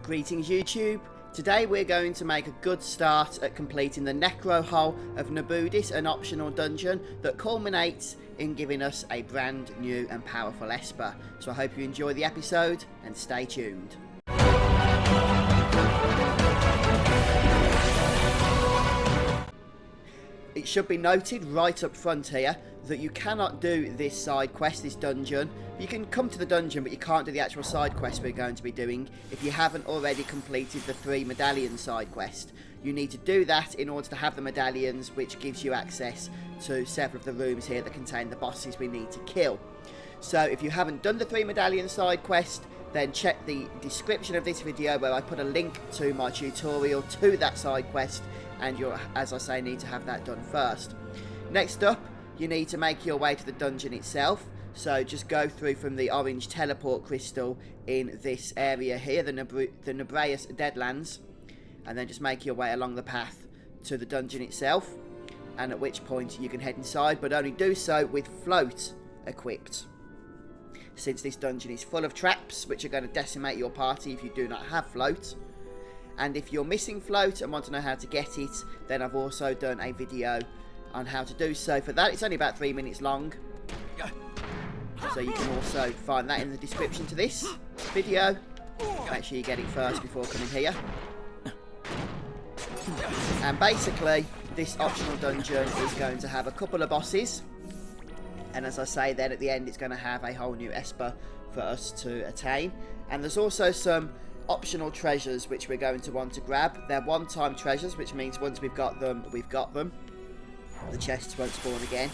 Greetings YouTube. Today we're going to make a good start at completing the Necrohol of Nabudis, an optional dungeon that culminates in giving us a brand new and powerful Esper. So I hope you enjoy the episode and stay tuned. It should be noted right up front here that you cannot do this side quest, this dungeon. You can come to the dungeon, but you can't do the actual side quest we're going to be doing if you haven't already completed the Three Medallions side quest. You need to do that in order to have the medallions, which gives you access to several of the rooms here that contain the bosses we need to kill. So if you haven't done the Three Medallions side quest, then check the description of this video where I put a link to my tutorial to that side quest, and you'll, as I say, need to have that done first. Next up, you need to make your way to the dungeon itself. So just go through from the orange teleport crystal in this area here, the Necrohol Deadlands, and then just make your way along the path to the dungeon itself, and at which point you can head inside, but only do so with float equipped, since this dungeon is full of traps which are going to decimate your party if you do not have float. And if you're missing float and want to know how to get it, then I've also done a video on how to do so for that. It's only about 3 minutes long, so you can also find that in the description to this video. Make sure you get it first before coming here. And basically, this optional dungeon is going to have a couple of bosses, and as I say, then at the end it's going to have a whole new Esper for us to attain. And there's also some optional treasures which we're going to want to grab. They're one-time treasures, which means once we've got them, we've got them. The chests won't spawn again,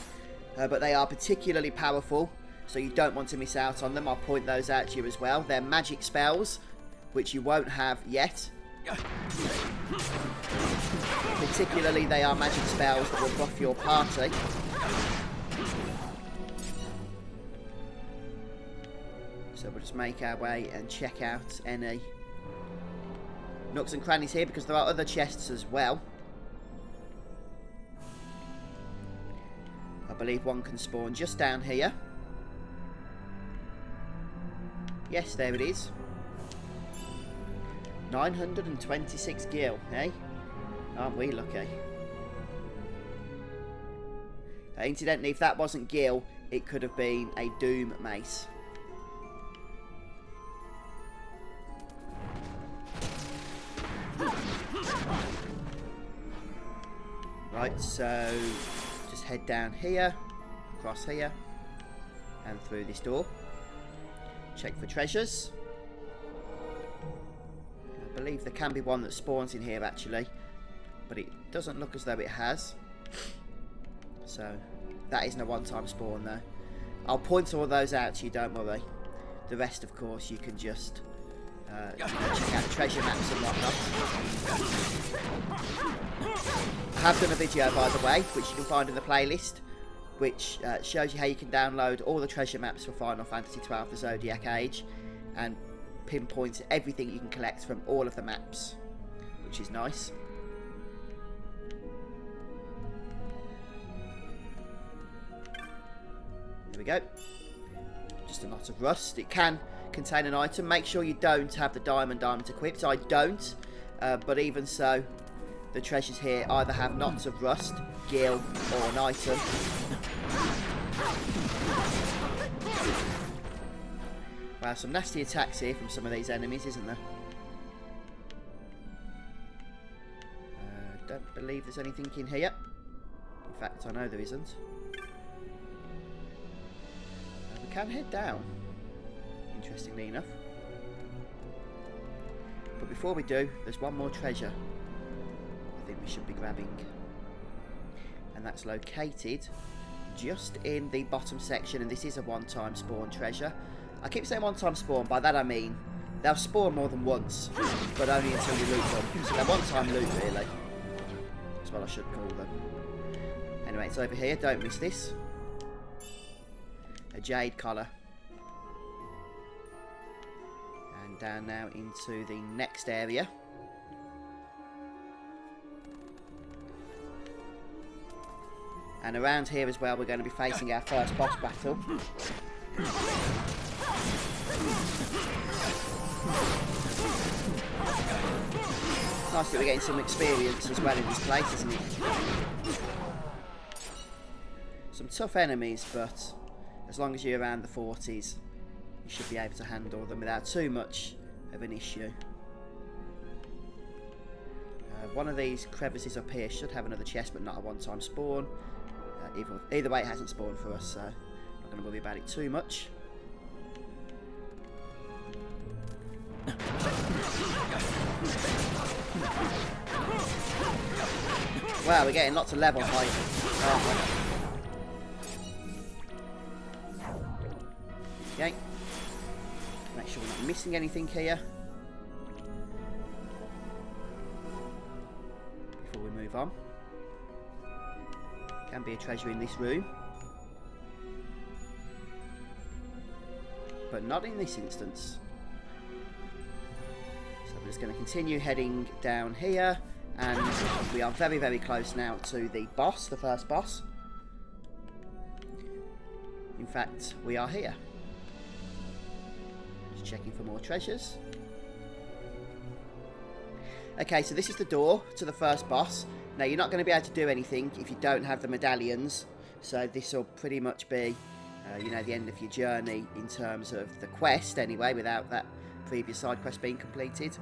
but they are particularly powerful, so you don't want to miss out on them. I'll point those out to you as well. They're magic spells, which you won't have yet. Particularly, they are magic spells that will buff your party. So we'll just make our way and check out any nooks and crannies here, because there are other chests as well. I believe one can spawn just down here. Yes, there it is. 926 gil, eh? Aren't we lucky? Incidentally, if that wasn't gil, it could have been a doom mace. Right, so just head down here, across here, and through this door. Check for treasures. I believe there can be one that spawns in here actually, but it doesn't look as though it has. So that isn't a one-time spawn though. I'll point all those out to you, don't worry. The rest, of course, you can just check out the treasure maps and whatnot. I have done a video, by the way, which you can find in the playlist, which shows you how you can download all the treasure maps for Final Fantasy XII The Zodiac Age, and pinpoints everything you can collect from all of the maps, which is nice. There we go. Just a lot of rust. It can contain an item. Make sure you don't have the diamond equipped. I don't, but even so, the treasures here either have knots of rust, gil, or an item. Wow, some nasty attacks here from some of these enemies, isn't there? Don't believe there's anything in here. In fact, I know there isn't. We can head down, interestingly enough. But before we do, there's one more treasure I think we should be grabbing, and that's located just in the bottom section, and this is a one-time spawn treasure. I keep saying one-time spawn, by that I mean they'll spawn more than once, but only until you loot them. So they're one-time loot, really. That's what I should call them. Anyway, it's over here, don't miss this. A jade collar. And down now into the next area. And around here as well, we're going to be facing our first boss battle. Nice that we're getting some experience as well in this place, isn't it? Some tough enemies, but as long as you're around the 40s, you should be able to handle them without too much of an issue. One of these crevices up here should have another chest, but not a one-time spawn. Either way, it hasn't spawned for us, so not going to worry about it too much. Wow, we're getting lots of level height. Okay. Make sure we're not missing anything here before we move on. Can be a treasure in this room, but not in this instance. So we're just going to continue heading down here, and we are very, very close now to the boss, the first boss. In fact, we are here. Just checking for more treasures. Okay, so this is the door to the first boss. Now, you're not going to be able to do anything if you don't have the medallions, so this will pretty much be, you know, the end of your journey in terms of the quest anyway, without that previous side quest being completed.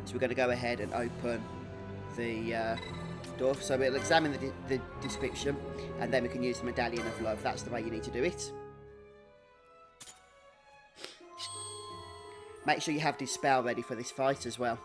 So we're going to go ahead and open the door. So we'll examine the description, and then we can use the Medallion of Love. That's the way you need to do it. Make sure you have Dispel ready for this fight as well.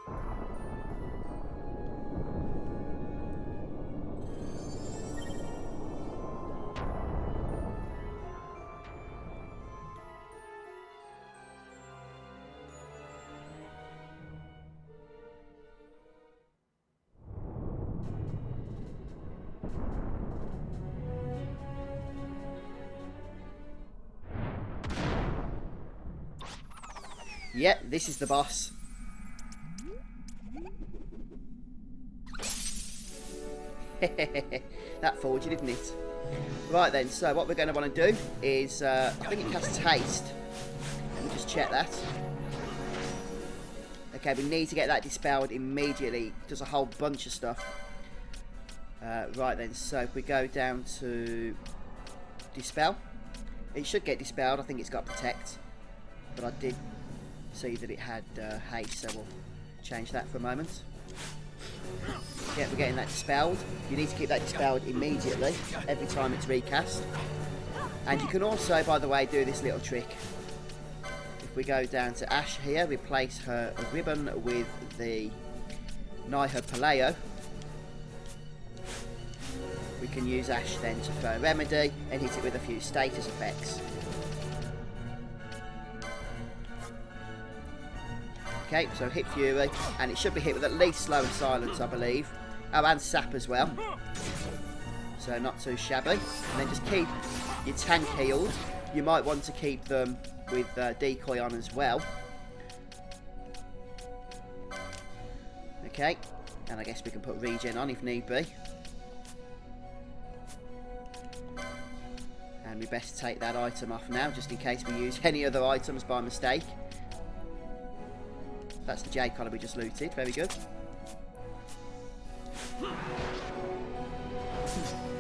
Yep, this is the boss. That fooled you, didn't it? Right then, so what we're going to want to do is, I think it has taste. Let me just check that. Okay, we need to get that dispelled immediately. It does a whole bunch of stuff. Right then, so if we go down to Dispel, it should get dispelled. I think it's got Protect, but I did see that it had haste, so we'll change that for a moment. Yeah, we're getting that dispelled. You need to keep that dispelled immediately every time it's recast. And you can also, by the way, do this little trick. If we go down to Ash here, replace her ribbon with the Nihil Paleo. We can use Ash then to throw Remedy and hit it with a few status effects. Okay, so hit Fury, and it should be hit with at least Slow and Silence, I believe. Oh, and Sap as well. So not too shabby. And then just keep your tank healed. You might want to keep them with Decoy on as well. Okay, and I guess we can put Regen on if need be. And we best take that item off now, just in case we use any other items by mistake. That's the J collar we just looted. Very good.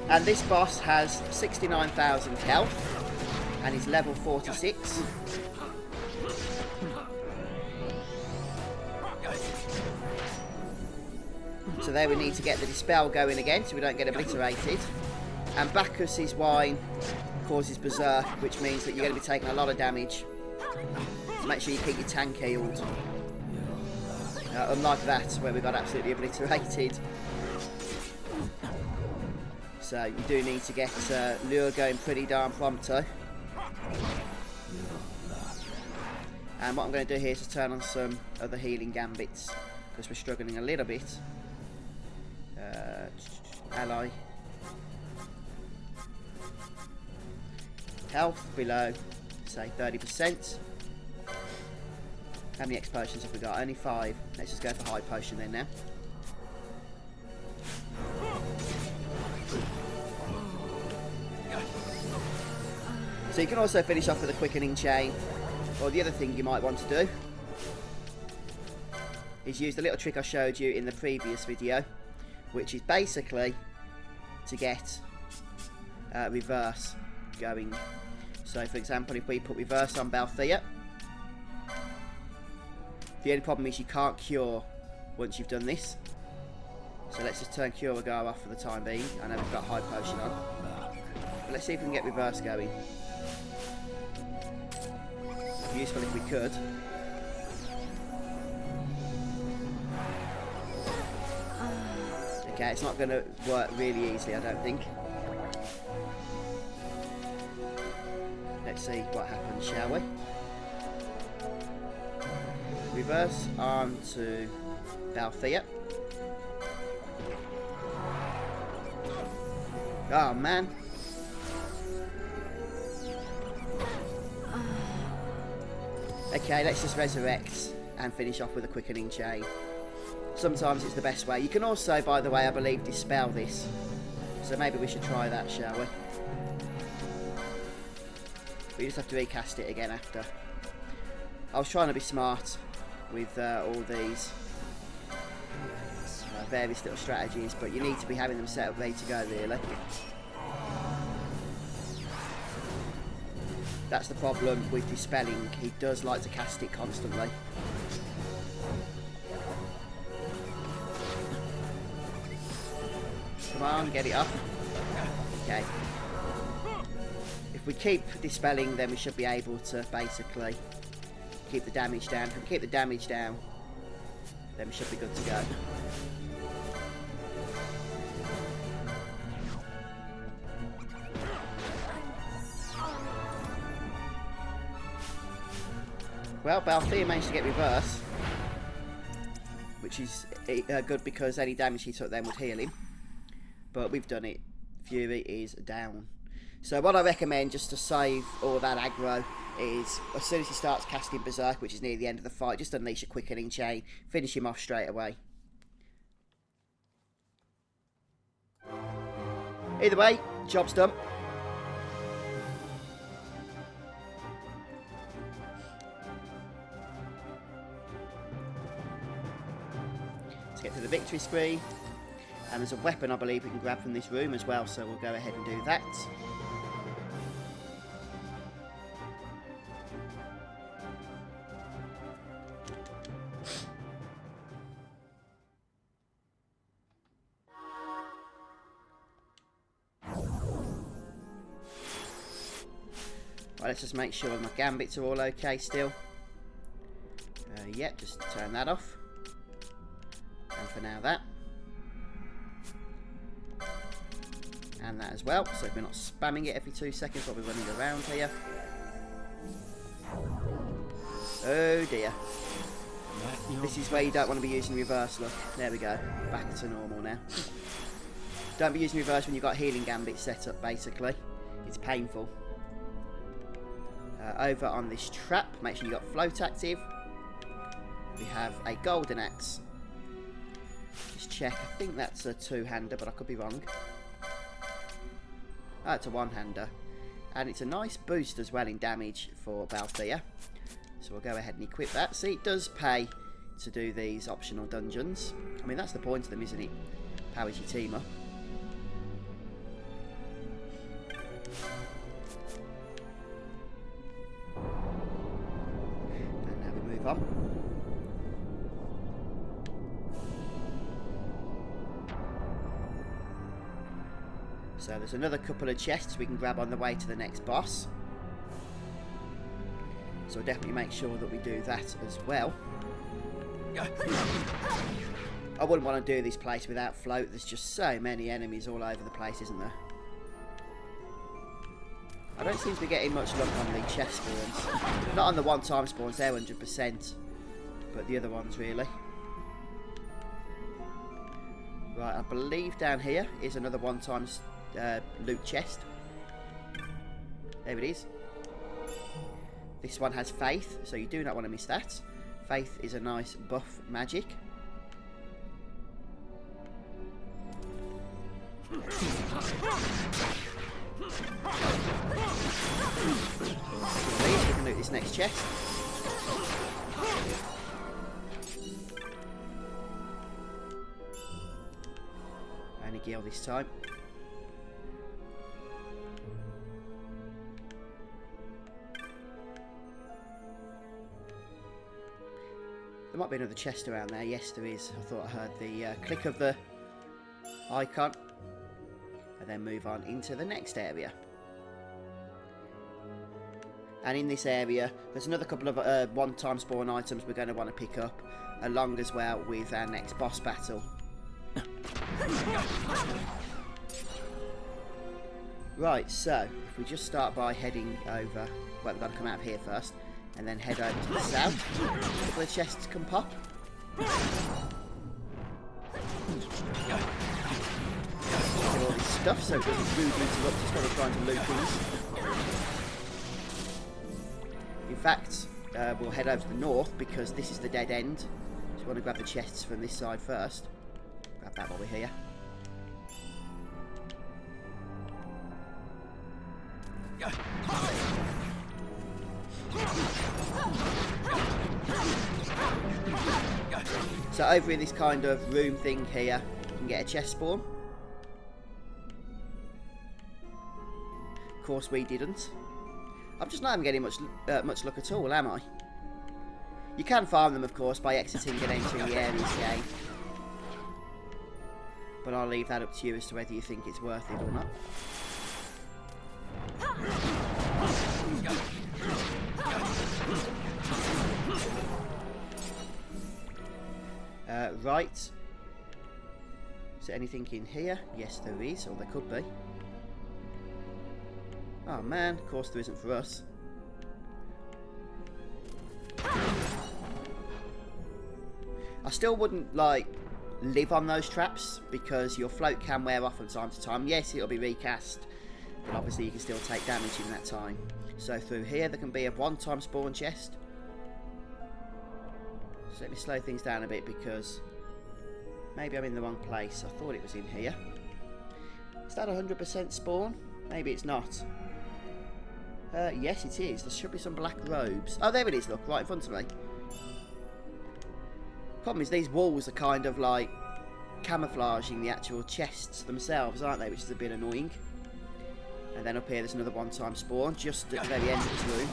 And this boss has 69,000 health and is level 46. So there we need to get the Dispel going again so we don't get obliterated. And Bacchus's Wine causes Berserk, which means that you're going to be taking a lot of damage. So make sure you keep your tank healed. Unlike that, where we got absolutely obliterated. So you do need to get Lure going pretty darn pronto. And what I'm going to do here is to turn on some other healing gambits, because we're struggling a little bit. Ally. Health below, say 30%. How many X potions have we got? Only 5. Let's just go for high potion then now. So you can also finish off with a quickening chain, or the other thing you might want to do is use the little trick I showed you in the previous video, which is basically to get reverse going. So for example, if we put reverse on Balthea, the only problem is you can't cure once you've done this. So let's just turn Cure Agar off for the time being. I know we've got High Potion on. But let's see if we can get reverse going. It'd be useful if we could. Okay, it's not going to work really easily, I don't think. Let's see what happens, shall we? Reverse on to Balthea. Oh man. Okay, let's just resurrect and finish off with a quickening chain. Sometimes it's the best way. You can also, by the way, I believe, dispel this. So maybe we should try that, shall we? We just have to recast it again after. I was trying to be smart with all these various little strategies, but you need to be having them set up ready to go, really. That's the problem with dispelling. He does like to cast it constantly. Come on, get it up. Okay. If we keep dispelling, then we should be able to basically keep the damage down. If we keep the damage down, then we should be good to go. Well, Balthea managed to get reverse, which is good because any damage he took then would heal him. But we've done it. Fury is down. So what I recommend, just to save all that aggro, is as soon as he starts casting Berserk, which is near the end of the fight, just unleash a quickening chain, finish him off straight away. Either way, job's done. Let's get to the victory screen. And there's a weapon, I believe, we can grab from this room as well, so we'll go ahead and do that. Right, let's just make sure my gambits are all okay still. Yep, just turn that off. And for now that. And that as well, so we're not spamming it every 2 seconds while we're running around here. Oh dear. This is where you don't want to be using reverse, look. There we go, back to normal now. Don't be using reverse when you've got healing gambit set up, basically. It's painful. Over on this trap, make sure you've got float active. We have a golden axe. Just check, I think that's a two-hander, but I could be wrong. Oh, it's a one-hander. And it's a nice boost as well in damage for Balthea. So we'll go ahead and equip that. See, it does pay to do these optional dungeons. I mean, that's the point of them, isn't it? Powers your team up. And now we move on. So there's another couple of chests we can grab on the way to the next boss. So we'll definitely make sure that we do that as well. I wouldn't want to do this place without float. There's just so many enemies all over the place, isn't there? I don't seem to be getting much luck on the chest spawns. Not on the one-time spawns, they're 100%. But the other ones, really. Right, I believe down here is another one-time loot chest. There it is. This one has Faith, so you do not want to miss that. Faith is a nice buff magic. We can loot this next chest. gear this time. There might be another chest around there. Yes, there is. I thought I heard the click of the icon. And then move on into the next area. And in this area, there's another couple of one-time spawn items we're going to want to pick up, along as well with our next boss battle. Right, so if we just start by heading over, well, we've got to come out of here first, and then head over to the south. A couple of chests can pop. All this stuff, so it doesn't rudely interrupt us while we're trying to loot things. In fact, we'll head over to the north because this is the dead end. So we want to grab the chests from this side first. Grab that while we're here. So over in this kind of room thing here, you can get a chest spawn. Of course we didn't. I'm just not even getting much luck at all, am I? You can farm them, of course, by exiting and entering the areas game. But I'll leave that up to you as to whether you think it's worth it or not. Right. Is there anything in here? Yes, there is, or there could be. Oh man, of course there isn't for us. I still wouldn't, like, live on those traps, because your float can wear off from time to time. Yes, it'll be recast, but obviously you can still take damage in that time. So through here there can be a one-time spawn chest. So let me slow things down a bit, because maybe I'm in the wrong place. I thought it was in here. Is that 100% spawn? Maybe it's not. Yes, it is. There should be some black robes. Oh, there it is, look, right in front of me. Problem is, these walls are kind of like camouflaging the actual chests themselves, aren't they? Which is a bit annoying. And then up here, there's another one-time spawn, just at the very end of this room.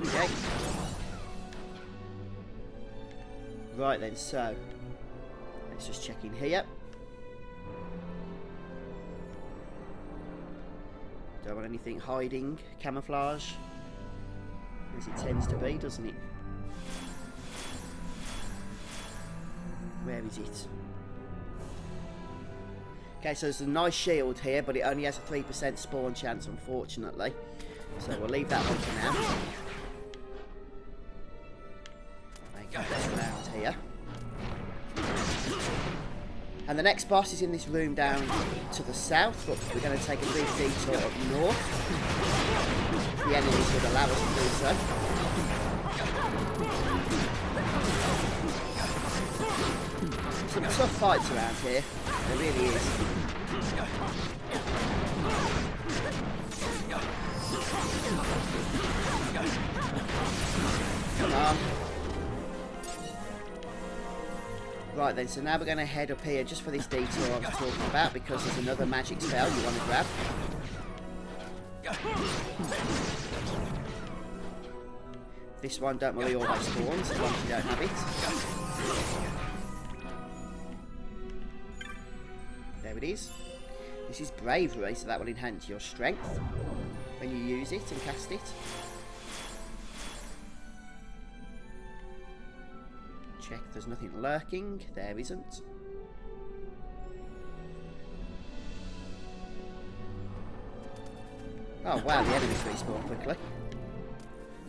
Okay. Right then, so let's just check in here. Don't want anything hiding, camouflage, as it tends to be, doesn't it? Where is it? Okay, so there's a nice shield here, but it only has a 3% spawn chance, unfortunately. So we'll leave that one for now. Make our way around here. And the next boss is in this room down to the south, but we're going to take a brief detour up north. The enemies would allow us to do so. Some tough fights around here, there really is. Come on. Right then, so now we're going to head up here just for this detour I was talking about, because there's another magic spell you want to grab. This one don't worry, always spawns as long as you don't have it. There it is. This is bravery, so that will enhance your strength when you use it and cast it. Check there's nothing lurking. There isn't. Oh wow, the enemies respawn quickly.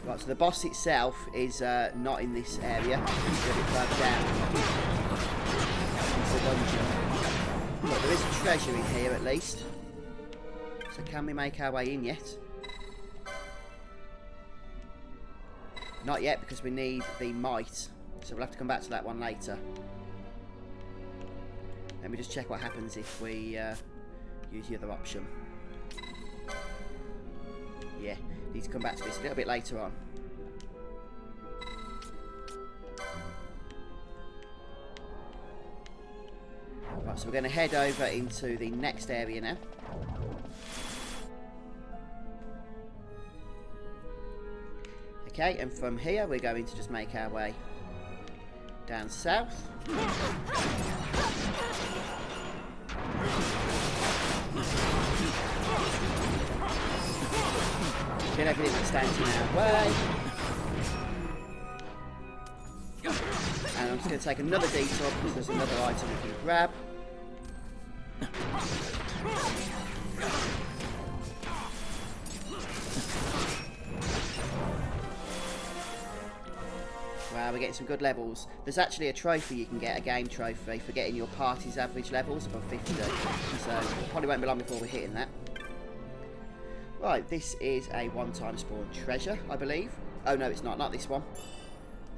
Right, so the boss itself is not in this area. It's a bit further down. It's a dungeon. Look, there is a treasure in here at least. So can we make our way in yet? Not yet, because we need the might. So we'll have to come back to that one later. Let me just check what happens if we use the other option. Yeah, need to come back to this a little bit later on. Right, so we're going to head over into the next area now. Okay, and from here we're going to just make our way down south. Get everything that stands in our way. And I'm just going to take another detour because there's another item we can grab. Wow, we're getting some good levels. There's actually a trophy you can get, a game trophy, for getting your party's average levels above 50. So probably won't be long before we're hitting that. Right, this is a one-time spawn treasure, I believe. Oh no, it's not. Not this one.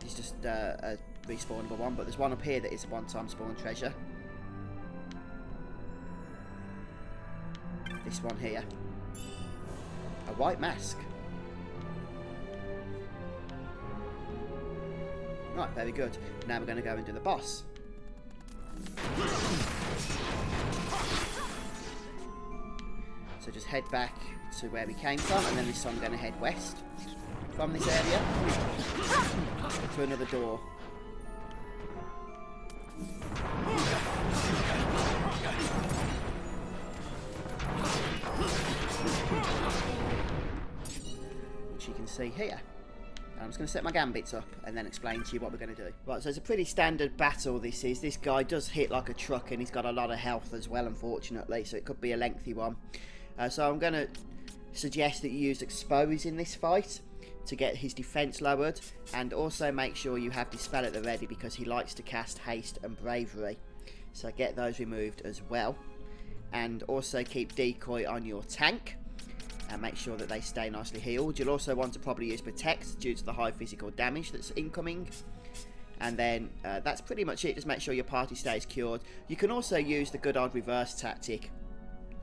It's just a respawnable one, but there's one up here that is a one-time spawn treasure. This one here. A white mask. Right, very good. Now we're going to go and do the boss. So just head back to where we came from, and then this time we're going to head west from this area to another door. Which you can see here. I'm just going to set my gambits up and then explain to you what we're going to do. Right, so it's a pretty standard battle this is. This guy does hit like a truck and he's got a lot of health as well, unfortunately, so it could be a lengthy one. So I'm going to suggest that you use Expose in this fight to get his defense lowered, and also make sure you have Dispel at the ready because he likes to cast Haste and Bravery. So get those removed as well. And also keep Decoy on your tank. And make sure that they stay nicely healed. You'll also want to probably use Protect due to the high physical damage that's incoming. And then that's pretty much it. Just make sure your party stays cured. You can also use the good old reverse tactic.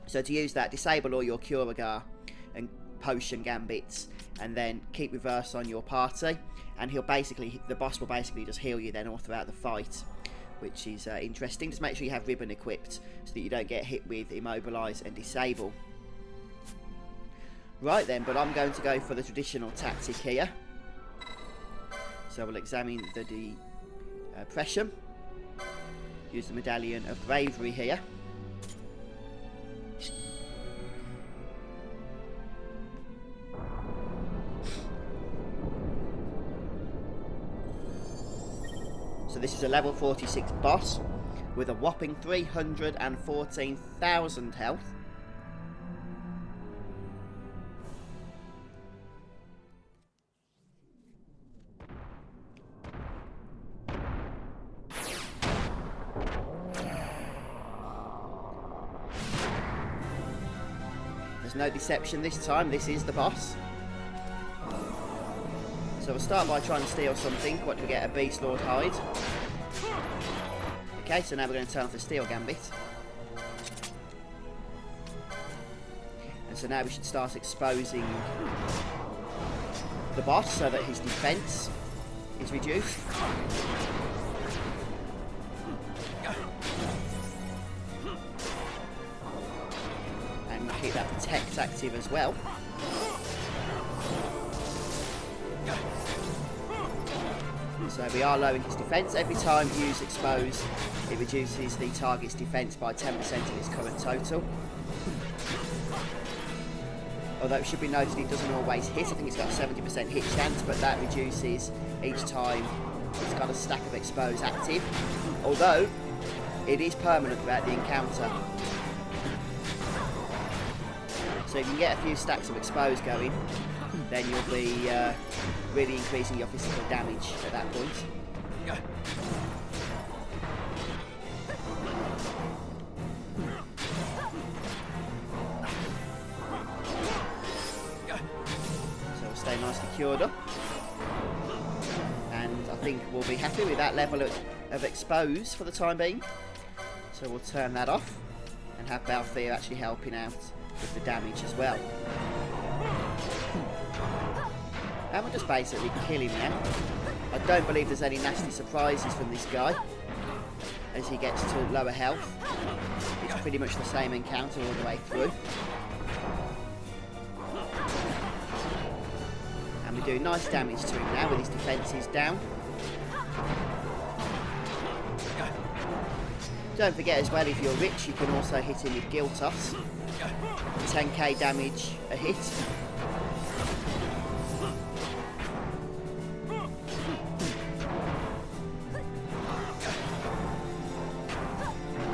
So to use that, disable all your Curagar and Potion Gambits, and then keep reverse on your party. And the boss will basically just heal you then all throughout the fight, which is interesting. Just make sure you have Ribbon equipped so that you don't get hit with Immobilize and Disable. Right then, but I'm going to go for the traditional tactic here. So we'll examine the Depression. Use the Medallion of Bravery here. So this is a level 46 boss with a whopping 314,000 health. There's no deception this time, this is the boss. So we'll start by trying to steal something. What do we get? A Beast Lord Hide. Okay, so now we're going to turn off the Steel Gambit. And so now we should start exposing the boss so that his defense is reduced. And we'll keep that Protect active as well. So we are lowering his defense. Every time you use Expose, it reduces the target's defense by 10% of its current total. Although it should be noted it doesn't always hit. I think it's got a 70% hit chance, but that reduces each time it's got a stack of Expose active. Although it is permanent throughout the encounter. So if you can get a few stacks of Expose going, then you'll be really increasing your physical damage at that point. So we'll stay nicely cured up. And I think we'll be happy with that level of Expose for the time being. So we'll turn that off and have Balthier actually helping out with the damage as well. And we'll just basically kill him now. I don't believe there's any nasty surprises from this guy as he gets to lower health. It's pretty much the same encounter all the way through. And we do nice damage to him now with his defences down. Don't forget as well, if you're rich, you can also hit him with Guilt Toss. 10k damage a hit.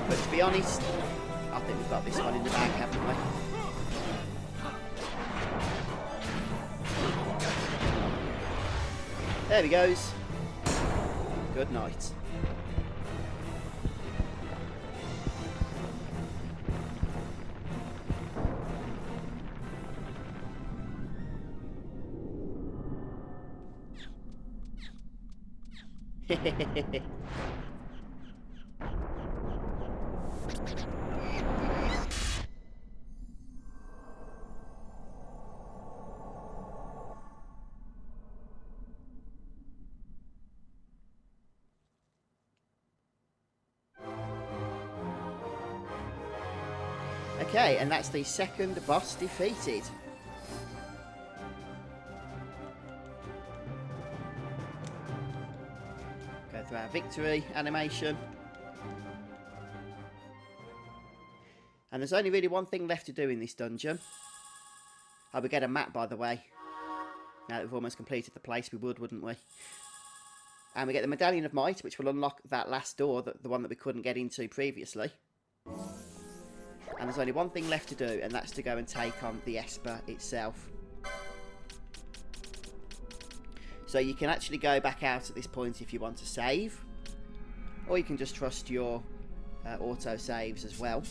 But to be honest, I think we've got this one in the bag, haven't we? There he goes. Good night. Okay, and that's the second boss defeated. Go through our victory animation. And there's only really one thing left to do in this dungeon. Oh, we get a map, by the way. Now that we've almost completed the place, we would, wouldn't we? And we get the Medallion of Mice, which will unlock that last door, the one that we couldn't get into previously. And there's only one thing left to do, and that's to go and take on the Esper itself. So you can actually go back out at this point if you want to save, or you can just trust your auto saves as well.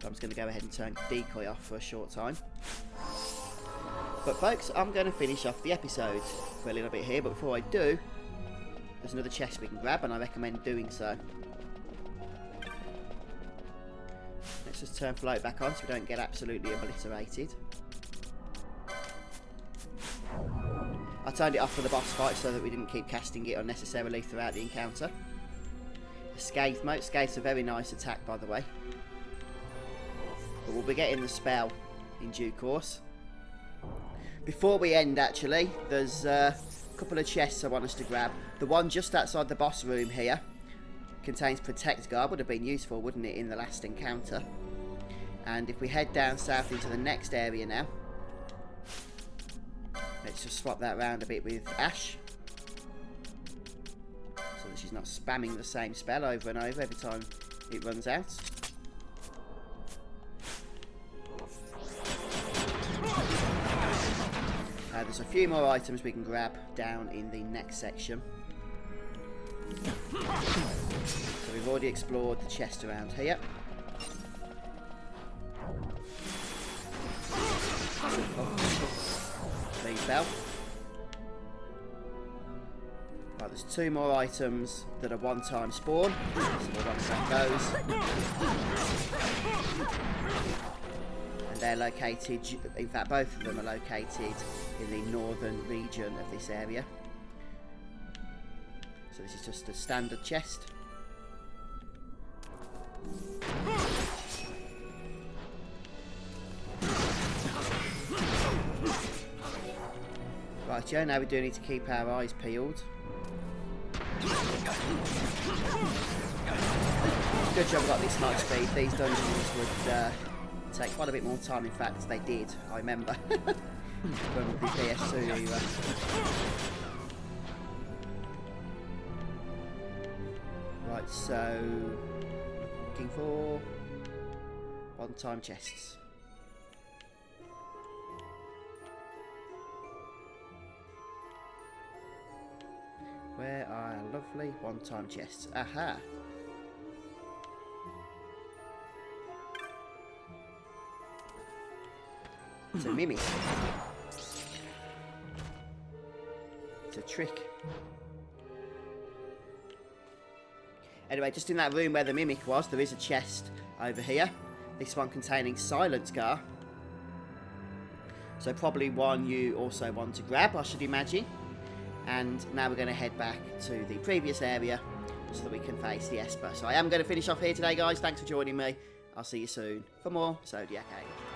I'm just going to go ahead and turn decoy off for a short time. But folks, I'm going to finish off the episode for a little bit here, but before I do, there's another chest we can grab, and I recommend doing so. Let's just turn float back on so we don't get absolutely obliterated. I turned it off for the boss fight so that we didn't keep casting it unnecessarily throughout the encounter. The Scathe mode. Scathe's a very nice attack, by the way. But we'll be getting the spell in due course. Before we end, actually, there's a couple of chests I want us to grab. The one just outside the boss room here contains Protect Guard. Would have been useful, wouldn't it, in the last encounter? And if we head down south into the next area now, let's just swap that round a bit with Ash, so that she's not spamming the same spell over and over every time it runs out. There's a few more items we can grab down in the next section. So we've already explored the chest around here. Please, Bell. Right, there's two more items that are one-time spawn. So we'll run through those. And they're located, in fact both of them are located in the northern region of this area. So this is just a standard chest. Right, Joe, now we do need to keep our eyes peeled. Good job I got this high speed. These dungeons would take quite a bit more time. In fact, they did, I remember. From the PS2 era. Right, so looking for one-time chests. Where are our lovely one-time chests? Aha! It's a mimic. It's a trick. Anyway, just in that room where the mimic was, there is a chest over here. This one containing Silent Scar. So probably one you also want to grab, I should imagine. And now we're going to head back to the previous area so that we can face the Esper. So I am going to finish off here today, guys. Thanks for joining me. I'll see you soon for more Zodiac 8.